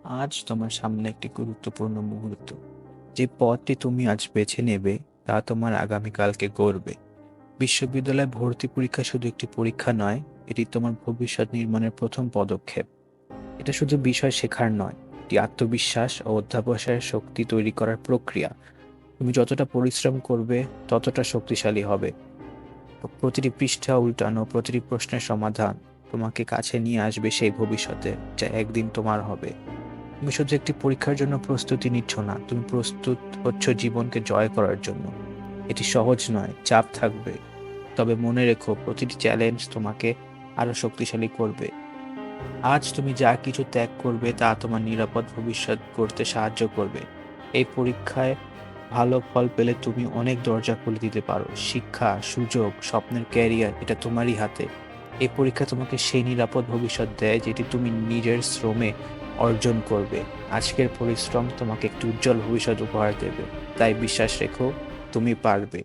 আজ তোমার সামনে একটি গুরুত্বপূর্ণ মুহূর্ত। যে পথটি তুমি আজ বেছে নেবে তা তোমার আগামীকালকে গড়বে। বিশ্ববিদ্যালয় ভর্তি পরীক্ষা শুধু একটি পরীক্ষা নয়, এটি তোমার ভবিষ্যৎ নির্মাণের প্রথম পদক্ষেপ। এটা শুধু বিষয় শেখার নয়, এটি আত্মবিশ্বাস ও অধ্যাবসায়ের শক্তি তৈরি করার প্রক্রিয়া। তুমি যতটা পরিশ্রম করবে ততটা শক্তিশালী হবে। প্রতিটি পৃষ্ঠা উল্টানো, প্রতিটি প্রশ্নের সমাধান তোমাকে কাছে নিয়ে আসবে সেই ভবিষ্যতে যা একদিন তোমার হবে। তুমি শুধু একটি পরীক্ষার জন্য প্রস্তুতি নিচ্ছ না, তুমি প্রস্তুত হচ্ছ জীবনকে জয় করার জন্য। এটি সহজ নয়, চাপ থাকবে, তবে মনে রেখো প্রতিটি চ্যালেঞ্জ তোমাকে আরো শক্তিশালী করবে। আজ তুমি যা কিছু ত্যাগ করবে তা তোমার নিরাপদ ভবিষ্যৎ গড়তে সাহায্য করবে। এই পরীক্ষায় ভালো ফল পেলে তুমি অনেক দরজা খুলে দিতে পারো। শিক্ষা, সুযোগ, স্বপ্নের ক্যারিয়ার, এটা তোমারই হাতে। এই পরীক্ষা তোমাকে সেই নিরাপদ ভবিষ্যৎ দেয় যেটি তুমি নিজের শ্রমে অর্জন করবে। আজকের পরিশ্রম তোমাকে একটি উজ্জ্বল ভবিষ্যৎ উপহার দেবে। তাই বিশ্বাস রেখো, তুমি পারবে।